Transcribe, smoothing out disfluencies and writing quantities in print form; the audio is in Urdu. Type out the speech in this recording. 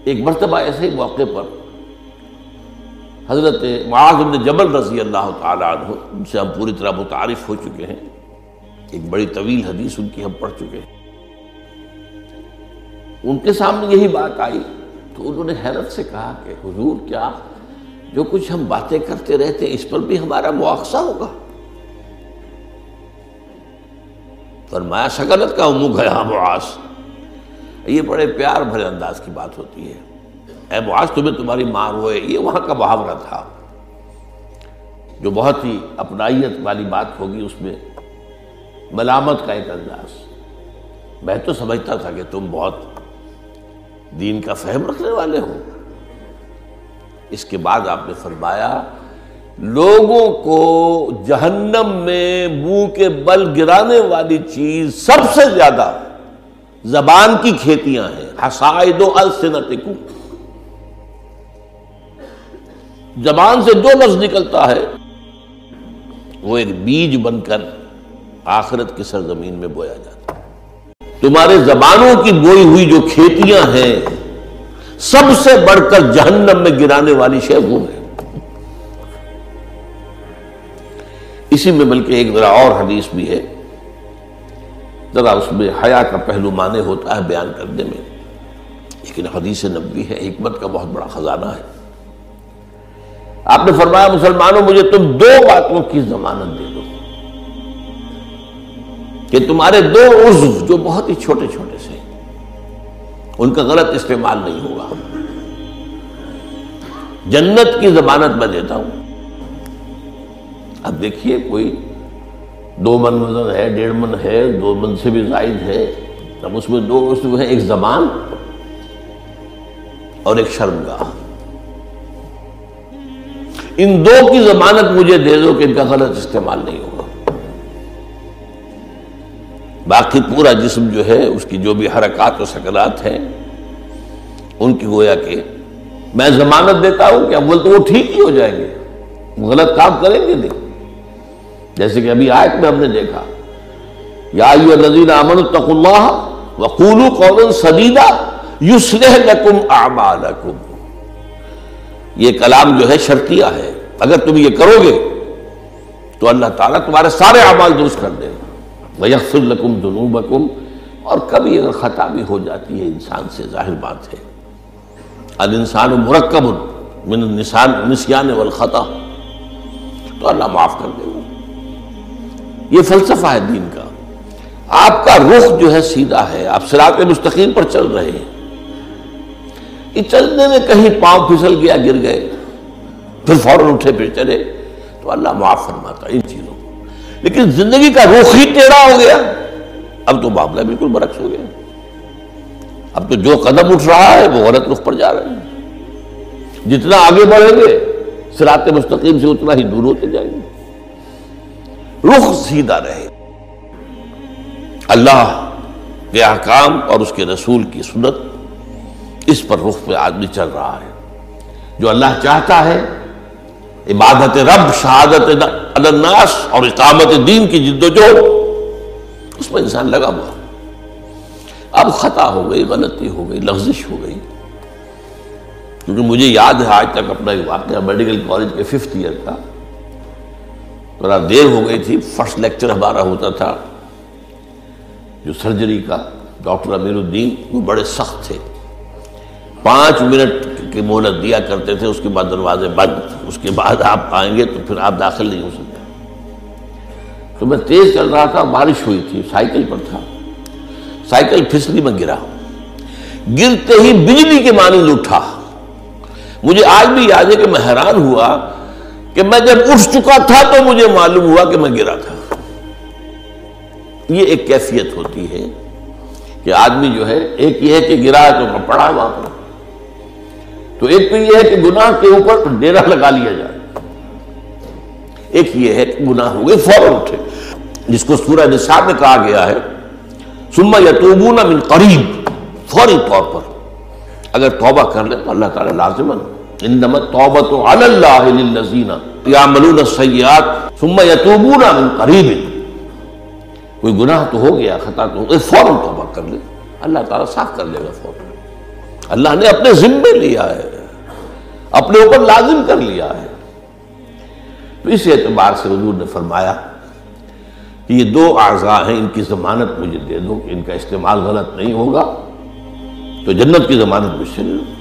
ایک مرتبہ ایسے ہی موقع پر حضرت معاذ بن جبل رضی اللہ تعالیٰ عنہ، ان سے ہم پوری طرح متعارف ہو چکے ہیں، ایک بڑی طویل حدیث ان کی ہم پڑھ چکے ہیں، ان کے سامنے یہی بات آئی تو انہوں نے حیرت سے کہا کہ حضور کیا جو کچھ ہم باتیں کرتے رہتے ہیں اس پر بھی ہمارا مواخذہ ہوگا؟ فرمایا شغلت کا امک ہے معاذ، یہ بڑے پیار بھرے انداز کی بات ہوتی ہے، اے معاذ تمہیں تمہاری ماں روئے، یہ وہاں کا محاورہ تھا جو بہت ہی اپنائیت والی بات ہوگی، اس میں ملامت کا ایک انداز۔ میں تو سمجھتا تھا کہ تم بہت دین کا فہم رکھنے والے ہو۔ اس کے بعد آپ نے فرمایا لوگوں کو جہنم میں منہ کے بل گرانے والی چیز سب سے زیادہ زبان کی کھیتیاں ہیں، حصائد السنتکم، زبان سے جو لفظ نکلتا ہے وہ ایک بیج بن کر آخرت کی سرزمین میں بویا جاتا ہے۔ تمہارے زبانوں کی بوئی ہوئی جو کھیتیاں ہیں سب سے بڑھ کر جہنم میں گرانے والی شے وہ ہے۔ اسی میں بلکہ ایک ذرا اور حدیث بھی ہے، ذرا اس میں حیا کا پہلو مانے ہوتا ہے بیان کرنے میں، لیکن حدیث نبوی ہے، حکمت کا بہت بڑا خزانہ ہے۔ آپ نے فرمایا مسلمانوں مجھے تم دو باتوں کی ضمانت دے دو کہ تمہارے دو عضو جو بہت ہی چھوٹے چھوٹے سے ان کا غلط استعمال نہیں ہوگا، جنت کی ضمانت میں دیتا ہوں۔ اب دیکھیے کوئی 2 من وزن ہے، 1.5 من ہے، 2 من سے بھی زائد ہے، اب اس میں 2 عضو ہیں، ایک زبان اور ایک شرمگاہ، ان 2 کی ضمانت مجھے دے دو کہ ان کا غلط استعمال نہیں ہوگا۔ باقی پورا جسم جو ہے اس کی جو بھی حرکات و سکنات ہیں ان کی گویا کہ میں ضمانت دیتا ہوں کہ اول تو وہ ٹھیک ہی ہو جائیں گے، وہ غلط کام کریں گے نہیں۔ جیسے کہ ابھی آیت میں ہم نے دیکھا یا ایھا الذین آمنوا اتقوا اللہ وقولوا قولا سدیدا یصلح لکم اعمالکم، یہ کلام جو ہے شرطیہ ہے، اگر تم یہ کرو گے تو اللہ تعالیٰ تمہارے سارے اعمال درست کر دے گا، وَيَغْفِرْ لَكُمْ ذُنُوبَكُمْ، اور کبھی اگر خطا بھی ہو جاتی ہے انسان سے، ظاہر بات ہے الانسان مرکب من النسیان والخطا، تو اللہ معاف کر دے گا۔ یہ فلسفہ ہے دین کا۔ آپ کا رخ جو ہے سیدھا ہے، آپ صراط مستقیم پر چل رہے ہیں، یہ چلنے میں کہیں پاؤں پھسل گیا، گر گئے، پھر فوراً اٹھے پھر چلے تو اللہ معاف فرماتا ہے ان چیزوں کو۔ لیکن زندگی کا رخ ہی ٹیڑھا ہو گیا، اب تو معاملہ بالکل برعکس ہو گیا، اب تو جو قدم اٹھ رہا ہے وہ غلط رخ پر جا رہے ہیں، جتنا آگے بڑھیں گے صراط مستقیم سے اتنا ہی دور ہوتے جائیں گے۔ رخ سیدھا رہے، اللہ کے احکام اور اس کے رسول کی سنت، اس پر رخ پہ آدمی چل رہا ہے۔ جو اللہ چاہتا ہے عبادت رب، شہادت علی الناس اور اقامت دین کی جد و جہد، اس میں انسان لگا ہوا۔ اب خطا ہو گئی، غلطی ہو گئی، لغزش ہو گئی، کیونکہ مجھے یاد ہے آج تک اپنا ایک واقعہ میڈیکل کالج کے 5th ایئر کا، ذرا دیر ہو گئی تھی، فرسٹ لیکچر ہمارا ہوتا تھا جو سرجری کا، ڈاکٹر امیر الدین وہ بڑے سخت تھے، 5 منٹ کی مہلت دیا کرتے تھے، اس کے بعد دروازے بند، اس کے بعد آپ آئیں گے تو پھر آپ داخل نہیں ہو سکتے۔ تو میں تیز چل رہا تھا، بارش ہوئی تھی، سائیکل پر تھا، سائیکل پھسلی میں گرا، گرتے ہی بجلی کے مانند اٹھا۔ مجھے آج بھی یاد ہے کہ میں حیران ہوا کہ میں جب اٹھ چکا تھا تو مجھے معلوم ہوا کہ میں گرا تھا۔ یہ ایک کیفیت ہوتی ہے کہ آدمی جو ہے، ایک یہ ہے کہ گرا ہے تو پڑا وہاں پر، تو ایک تو یہ ہے کہ گناہ کے اوپر ڈیرا لگا لیا جائے، ایک یہ ہے کہ گناہ ہو گئے فوراً اٹھے، جس کو سورہ نساء میں کہا گیا ہے ثم یتوبون من قریب، فوری طور پر اگر توبہ کر لیں تو اللہ تعالیٰ لازماً انما التوبۃ علی اللہ للذین یعملون السیئات ثم یتوبون من قریب، کوئی گناہ تو ہو گیا، خطا تو ہو گئی، فوراً توبہ کر لیں، اللہ تعالیٰ صاف کر لے گا فوراً۔ اللہ نے اپنے ذمے لیا ہے، اپنے اوپر لازم کر لیا ہے۔ تو اس اعتبار سے حضور نے فرمایا کہ یہ دو اعضاء ہیں، ان کی ضمانت مجھے دے دو، ان کا استعمال غلط نہیں ہوگا تو جنت کی ضمانت مجھ سے لے لو۔